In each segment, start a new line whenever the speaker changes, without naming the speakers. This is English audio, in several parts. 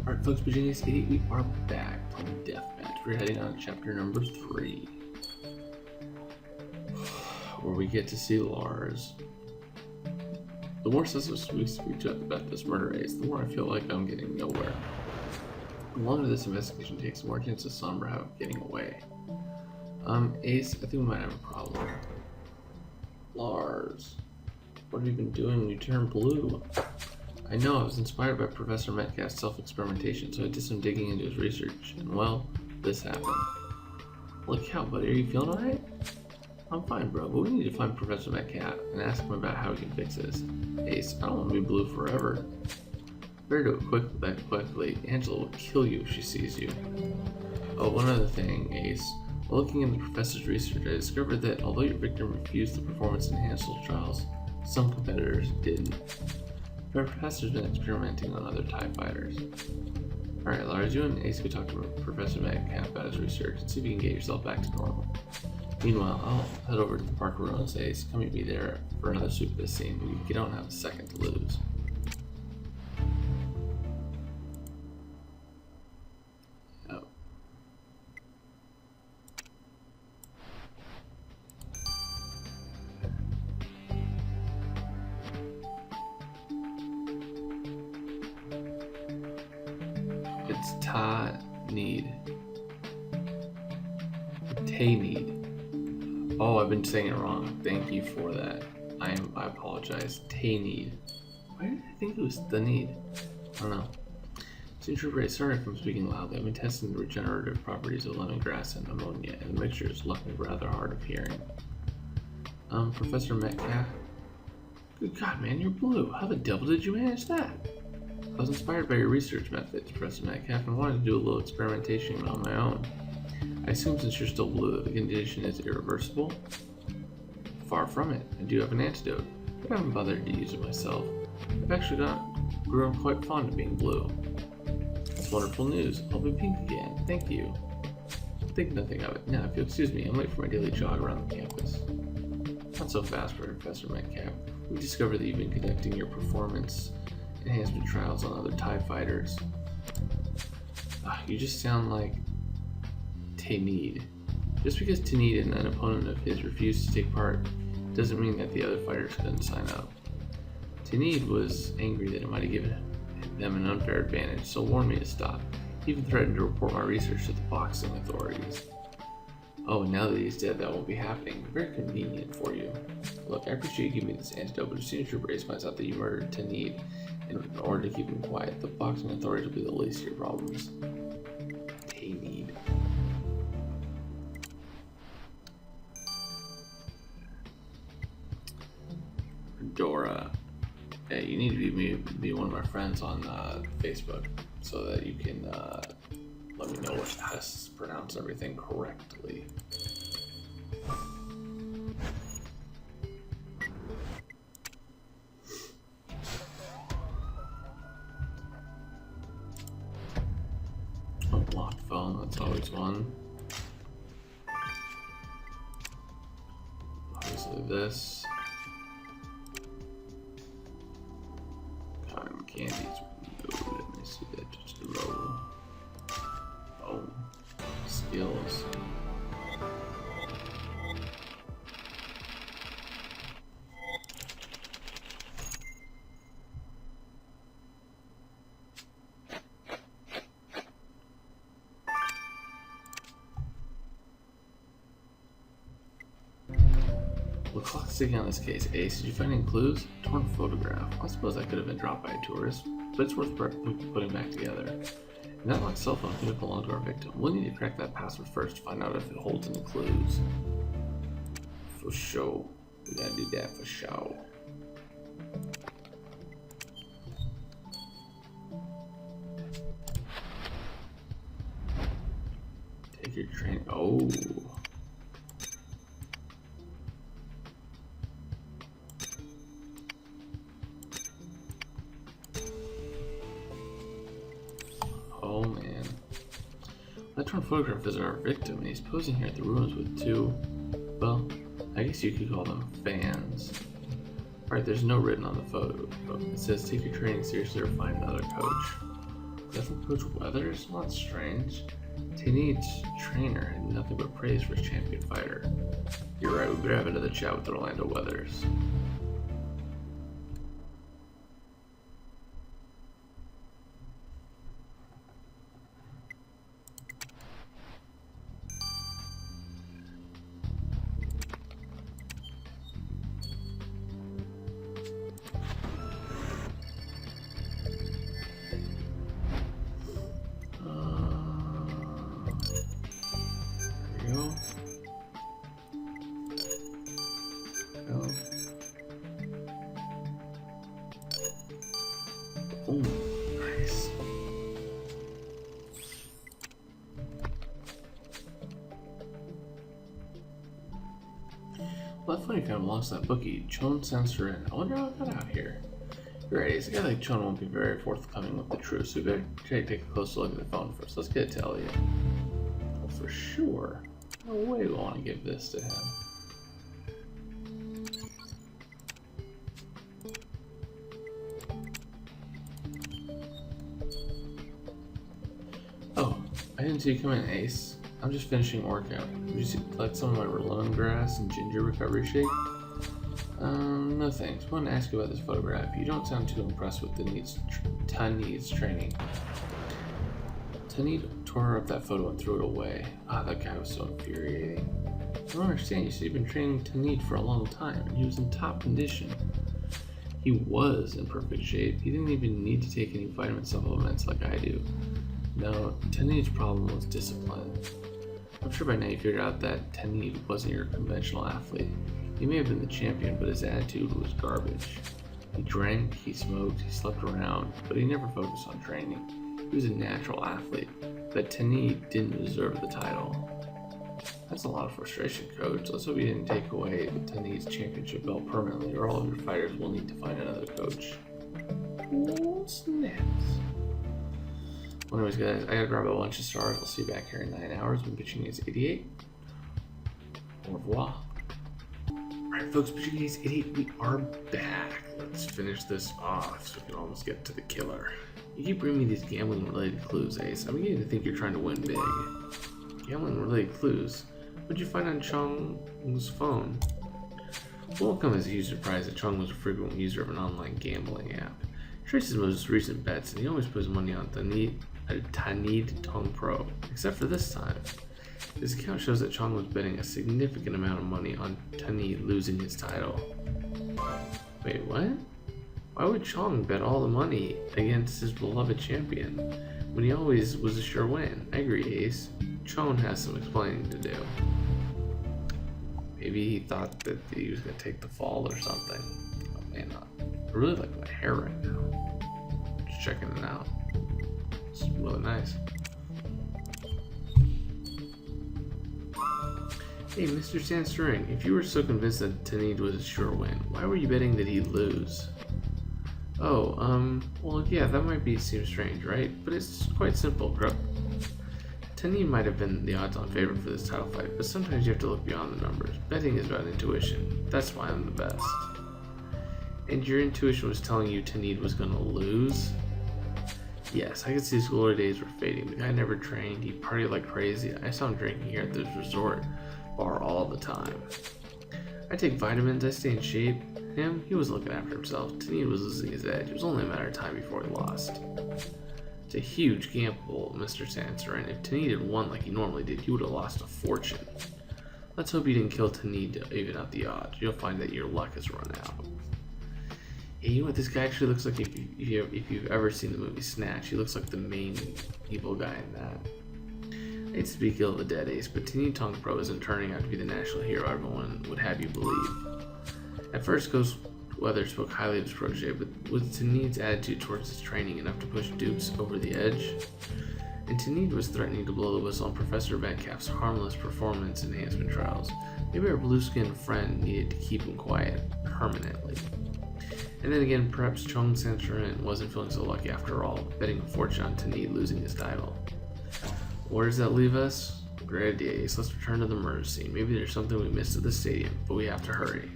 Alright folks, Virginia's 88, we are back playing Deathmatch. We're heading on to chapter number 3. Where we get to see Lars. The more suspects we speak to about this murder Ace, the more I feel like I'm getting nowhere. The longer this investigation takes, the more chance of Somber have getting away. Ace, I think we might have a problem. Lars, what have you been doing when you turned blue? I know, I was inspired by Professor Metcalf's self-experimentation, so I did some digging into his research, and well, this happened. Look out, buddy, are you feeling alright? I'm fine, bro, but we need to find Professor Metcalf and ask him about how we can fix this. Ace, I don't want to be blue forever. Better do it quickly. Angela will kill you if she sees you. Oh, one other thing, Ace. While looking into the professor's research, I discovered that although your victim refused the performance enhancement trials, some competitors didn't. The professor's been experimenting on other TIE fighters. Alright, Lars, you and Ace could talk to Professor Metcalf about his research and see if you can get yourself back to normal. Meanwhile, I'll head over to the park where Ruins Ace. Come meet me there for another sweep of this scene. We don't have a second to lose. Yep. It's Ta-Need. Tay-Need. Oh, I've been saying it wrong. Thank you for that. I apologize. Tay-Need. Why did I think it was the need? I don't know. Seems you're right. Sorry if I'm speaking loudly. I've been testing the regenerative properties of lemongrass and ammonia, and the mixture is looking rather hard of hearing. Professor Metcalf? Good God, man, you're blue. How the devil did you manage that? I was inspired by your research methods, Professor Metcalf, and wanted to do a little experimentation on my own. I assume since you're still blue that the condition is irreversible? Far from it. I do have an antidote, but I haven't bothered to use it myself. I've actually grown quite fond of being blue. That's wonderful news. I'll be pink again. Thank you. Think nothing of it. Now, if you'll excuse me, I'm late for my daily jog around the campus. Not so fast, Professor Metcalf. We discovered that you've been conducting your performance enhancement trials on other TIE fighters. You just sound like Tay-Need. Just because Tay-Need and an opponent of his refused to take part doesn't mean that the other fighters couldn't sign up. Tay-Need was angry that it might have given them an unfair advantage, so warned me to stop. He even threatened to report my research to the boxing authorities. Oh, and now that he's dead, that won't be happening. Very convenient for you. Look, I appreciate you giving me this antidote, but as soon as your brace finds out that you murdered Tay-Need, in order to keep him quiet, the boxing authorities will be the least of your problems. Tay-Need. Dora. Hey, you need to be one of my friends on Facebook so that you can let me know how to pronounce everything correctly. Locked phone, that's always one. Obviously this. Candies. Ooh, let me see that. Just a roll. Oh, skills. The clock's ticking on this case. Ace, did you find any clues? Torn photograph. I suppose that could have been dropped by a tourist, but it's worth putting back together. And that locked cell phone could have belonged to our victim. We'll need to crack that password first to find out if it holds any clues. For sure. We gotta do that for sure. Take your train. Oh. Oh man. That torn photograph is our victim, and he's posing here at the ruins with two, well, I guess you could call them fans. Alright, there's no written on the photo. It says, take your training seriously or find another coach. Doesn't Coach Weathers? Well, that's strange. Tanid's trainer had nothing but praise for his champion fighter. You're right, we better have another chat with Orlando Weathers. Oh, nice. Well, I funny kind of lost that bookie. Chon sensor in. I wonder how it got out here. You're right, a guy like Chon won't be very forthcoming with the truth, so we better take a closer look at the phone first. Let's get it to Elliot. Oh, for sure. No way we want to give this to him. Oh, I didn't see you come in, Ace. I'm just finishing workout. Would you like some of my lemongrass and ginger recovery shake? No thanks. I want to ask you about this photograph. You don't sound too impressed with Tanid's training. Tanid tore up that photo and threw it away. Ah, that guy was so infuriating. I don't understand. You said you've been training Tanid for a long time, and he was in top condition. He was in perfect shape. He didn't even need to take any vitamin supplements like I do. No, Tanid's problem was discipline. I'm sure by now you figured out that Tanid wasn't your conventional athlete. He may have been the champion, but his attitude was garbage. He drank, he smoked, he slept around, but he never focused on training. He was a natural athlete, but Tanid didn't deserve the title. That's a lot of frustration, Coach. Let's hope you didn't take away Tanid's championship belt permanently, or all of your fighters will need to find another coach. Oh, snaps. Well, anyways, guys, I gotta grab a bunch of stars. I'll see you back here in 9 hours when pitching is 88. Au revoir. Alright, folks, pitching is 88. We are back. Let's finish this off so we can almost get to the killer. You keep bringing me these gambling-related clues, Ace. I'm beginning to think you're trying to win big. Gambling-related clues? What'd you find on Chong's phone? It won't come as a huge surprise that Chong was a frequent user of an online gambling app. He traced his most recent bets, and he always puts money on Tanid Tong Pro, except for this time. His account shows that Chong was betting a significant amount of money on Tanid losing his title. Wait, what? Why would Chong bet all the money against his beloved champion when he always was a sure win? I agree, Ace. Chong has some explaining to do. Maybe he thought that he was going to take the fall or something. Oh, man, I really like my hair right now. Just checking it out. It's really nice. Hey, Mr. Sandstorm, if you were so convinced that Tanid was a sure win, why were you betting that he'd lose? Oh, well, yeah, that might seem strange, right? But it's quite simple, Crook. Tanid might have been the odds-on favorite for this title fight, but sometimes you have to look beyond the numbers. Betting is about intuition. That's why I'm the best. And your intuition was telling you Tanid was gonna lose? Yes, I could see his glory days were fading. The guy never trained, he partied like crazy. I saw him drinking here at this resort bar all the time. I take vitamins, I stay in shape. Him, he was looking after himself. Tanid was losing his edge. It was only a matter of time before he lost. It's a huge gamble, Mr. Sansarin. If Tanid had won like he normally did, he would have lost a fortune. Let's hope you didn't kill Tanid to even out the odds. You'll find that your luck has run out. Hey, you know what this guy actually looks like if you've ever seen the movie Snatch? He looks like the main evil guy in that. I hate to speak ill of the dead, Ace, but Tanid Tong Pro isn't turning out to be the national hero everyone would have you believe. At first, Ghost Weather spoke highly of his protege, but was Tanid's attitude towards his training enough to push Dukes over the edge? And Tanid was threatening to blow the whistle on Professor Metcalf's harmless performance enhancement trials. Maybe our blue-skinned friend needed to keep him quiet permanently. And then again, perhaps Chong Sancharin wasn't feeling so lucky after all, betting a fortune on Tanid losing his title. Where does that leave us? Great idea, Ace. Let's return to the murder scene. Maybe there's something we missed at the stadium, but we have to hurry.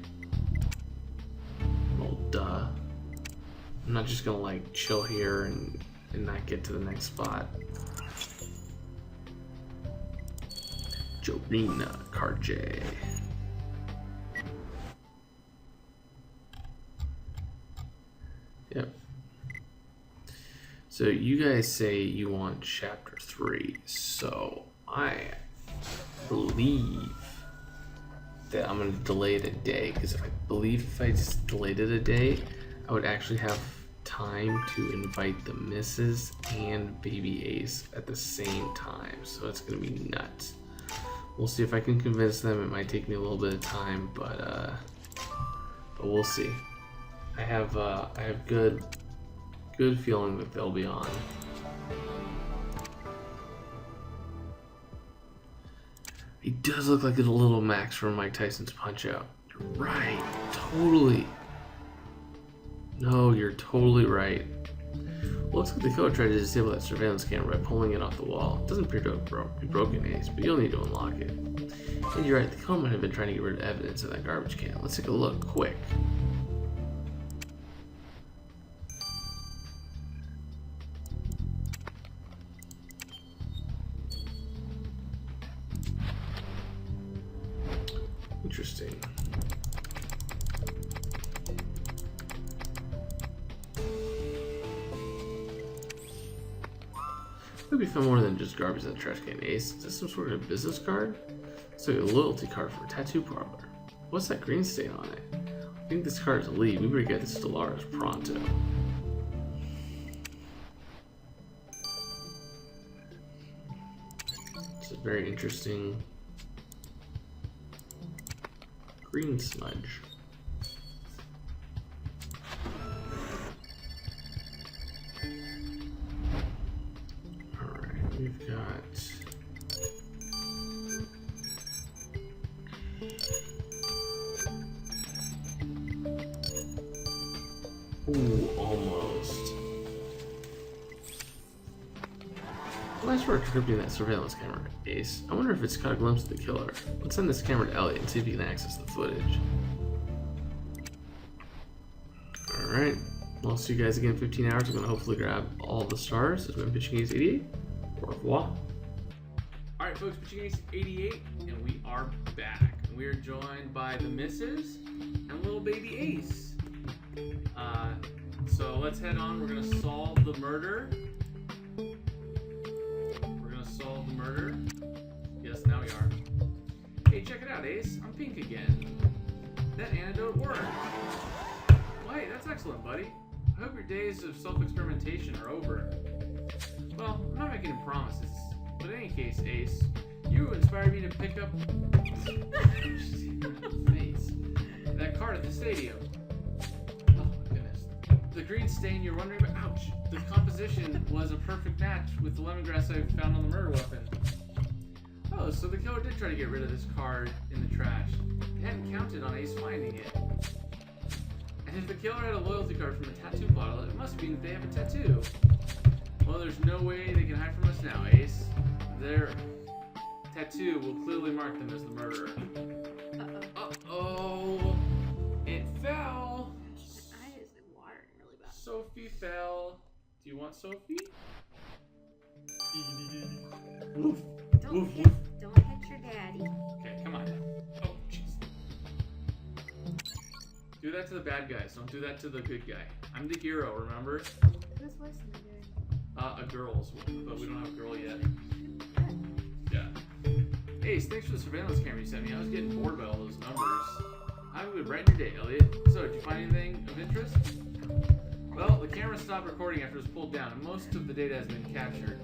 Well, duh. I'm not just gonna like chill here and and not get to the next spot. Jorina Karjay. Yep. So you guys say you want chapter 3. So I believe that I'm going to delay it a day, because if I just delayed it a day, I would actually have time to invite the missus and baby Ace at the same time. So it's going to be nuts. We'll see if I can convince them. It might take me a little bit of time, but we'll see. I have good feeling that they'll be on. He does look like a little Max from Mike Tyson's Punch-Out. You're right, totally. No, you're totally right. Well, looks like the killer tried to disable that surveillance camera by pulling it off the wall. It doesn't appear to be broken, Ace, but you'll need to unlock it. And you're right, the killer might have been trying to get rid of evidence in that garbage can. Let's take a look, quick. Interesting. Could be found more than just garbage in the trash can, Ace. Is this some sort of business card? It's like a loyalty card from a tattoo parlor. What's that green stain on it? I think this card is a lead. We better get this to Lars pronto. It's a very interesting green smudge. Alright, we've got ooh, almost. Nice work encrypting that surveillance camera, Ace. I wonder if it's caught a glimpse of the killer. Let's send this camera to Elliot and see if he can access the footage. Alright. Well, I'll see you guys again in 15 hours. I'm going to hopefully grab all the stars. This has been Pitching Ace 88. Au revoir. Alright, folks, Pitching Ace 88, and we are back. We are joined by the missus and little baby Ace. So let's head on. We're going to solve the murder. Solve the murder. Yes, now we are. Hey, check it out, Ace. I'm pink again. That antidote worked. Well, hey, that's excellent, buddy. I hope your days of self-experimentation are over. Well, I'm not making any promises. But in any case, Ace, you inspired me to pick up that card at the stadium. Oh my goodness. The green stain you're wondering about. Ouch. The composition was a perfect match with the lemongrass I found on the murder weapon. Oh, so the killer did try to get rid of this card in the trash. They hadn't counted on Ace finding it. And if the killer had a loyalty card from a tattoo bottle, it must mean that they have a tattoo. Well, there's no way they can hide from us now, Ace. Their tattoo will clearly mark them as the murderer. Uh-oh. It fell.
My eyes are watering really bad.
Sophie fell. Do you want Sophie? Woof.
Don't hit your daddy.
Okay, come on. Oh, jeez. Do that to the bad guys. Don't do that to the good guy. I'm the hero, remember?
Who's voice in the good?
A girl's, but we don't have a girl yet. Yeah. Ace, thanks for the surveillance camera you sent me. I was getting bored by all those numbers. Have a good brighten your day, Elliot. So, did you find anything of interest? Well, the camera stopped recording after it was pulled down, and most of the data has been captured.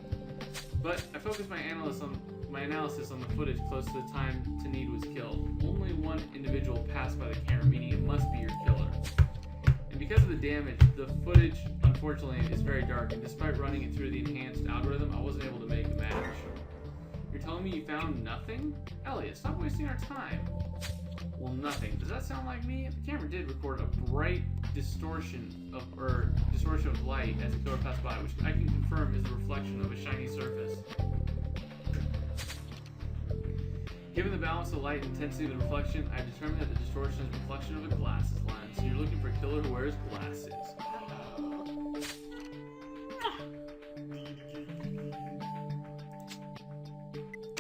But I focused my analysis on the footage close to the time Tanid was killed. Only one individual passed by the camera, meaning it must be your killer. And because of the damage, the footage, unfortunately, is very dark, and despite running it through the enhanced algorithm, I wasn't able to make the match. You're telling me you found nothing? Elliot, stop wasting our time. Well, nothing. Does that sound like me? The camera did record a bright distortion of light as the killer passed by, which I can confirm is the reflection of a shiny surface. Given the balance of light and intensity of the reflection, I determined that the distortion is a reflection of a glasses lens. So you're looking for a killer who wears glasses.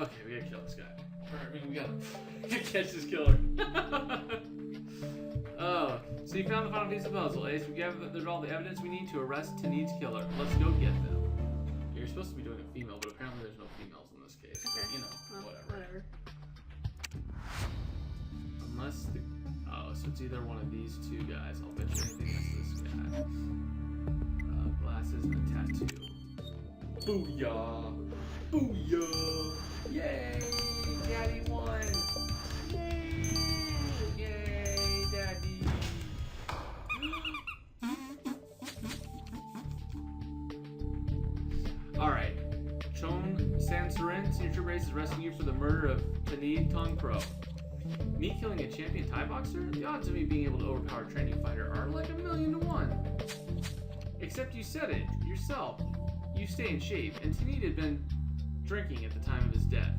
Okay, we gotta kill this guy. I mean, we gotta catch this killer. Oh, so you found the final piece of the puzzle, Ace. We gathered all the evidence we need to arrest Tanid's killer. Let's go get them. You're supposed to be doing a female, but apparently there's no females in this case.
Okay.
You know,
Well,
whatever. Unless the... Oh, so it's either one of these two guys. I'll bet you anything it's this guy. Glasses and a tattoo. Booyah! Booyah! Yay! Daddy won! Yay! Yay, Daddy! Alright. Chon Sansarin, signature race is arresting you for the murder of Tanid Tong Pro. Me killing a champion Thai boxer? The odds of me being able to overpower a training fighter are like 1,000,000 to 1. Except you said it yourself. You stay in shape, and Tanid had been drinking at the time of his death,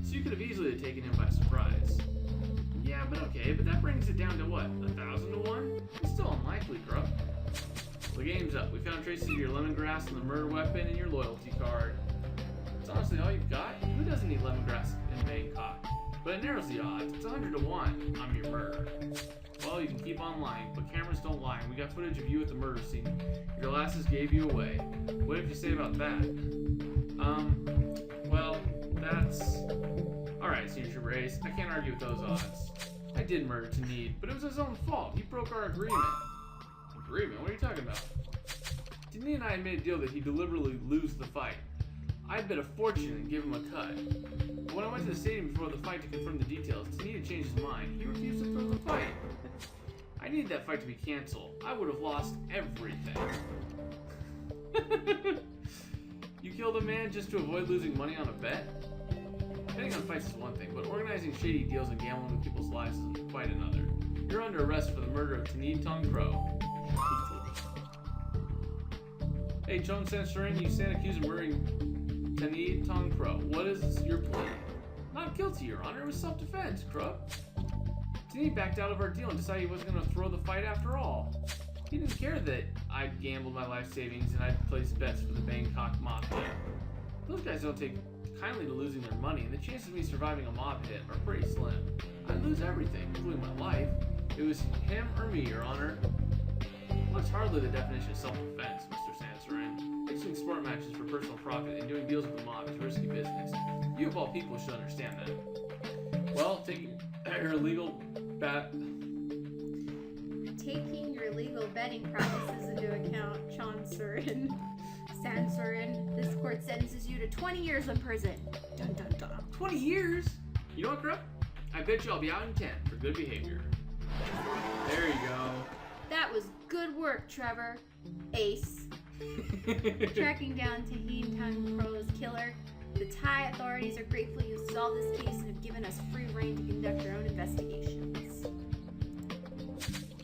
so you could have easily taken him by surprise. Yeah, but okay, but that brings it down to what, 1,000 to 1? It's still unlikely, Grubb. The game's up. We found traces of your lemongrass and the murder weapon and your loyalty card. It's honestly all you've got. Who doesn't need lemongrass in Bangkok? But it narrows the odds. It's 100 to 1. I'm your murderer. Well, you can keep on lying, but cameras don't lie, and we got footage of you at the murder scene. Your glasses gave you away. What have you say about that? Well, that's... Alright, Senior Race. I can't argue with those odds. I did murder Tanid, but it was his own fault. He broke our agreement. Agreement? What are you talking about? Tanid and I had made a deal that he'd deliberately lose the fight. I'd bet a fortune and give him a cut. But when I went to the stadium before the fight to confirm the details, Tanid had changed his mind. He refused to throw the fight. I needed that fight to be canceled. I would have lost everything. You killed a man just to avoid losing money on a bet? Betting on fights is one thing, but organizing shady deals and gambling with people's lives is quite another. You're under arrest for the murder of Tanid Tong Pro. Hey, Chon Sansarin, you stand accused of murdering Tanid Tong Pro. What is your plea? Not guilty, Your Honor. It was self-defense, Krupp. Tanid backed out of our deal and decided he wasn't going to throw the fight after all. He didn't care that I'd gambled my life savings and I'd placed bets for the Bangkok Mafia. Those guys don't take kindly to losing their money, and the chances of me surviving a mob hit are pretty slim. I'd lose everything, including my life. It was him or me, Your Honor. Well, that's hardly the definition of self-defense, Mr. Sansarin. Fixing sport matches for personal profit and doing deals with the mob is risky business. You of all people should understand that. Well, taking your illegal
betting practices into account, Sansarin, this court sentences you to 20 years in prison. Dun dun dun.
20 years? You know what, Krupp? I bet you I'll be out in 10 for good behavior. There you go.
That was good work, Trevor. Ace. Tracking down Tanid Tong Pro's killer, the Thai authorities are grateful you solved this case and have given us free rein to conduct our own investigations.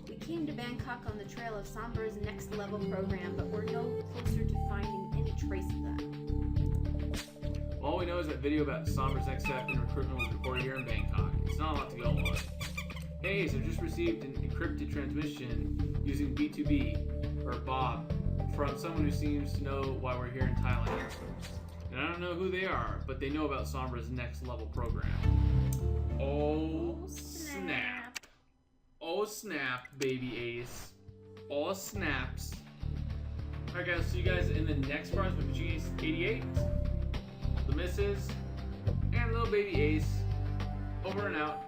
We came to Bangkok on the trail of Sambra's next level program, but we're no closer to finding any trace of that.
All we know is that video about Sambra's next step in recruitment was recorded here in Bangkok. It's not a lot to go on. Hey, I've just received an encrypted transmission using B2B, or Bob, from someone who seems to know why we're here in Thailand. And I don't know who they are, but they know about Sambra's next level program. Oh, snap. Oh, snap, baby Ace. Oh, snaps. Alright guys, see you guys in the next part with Ace 88, the missus, and little baby Ace. Over and out.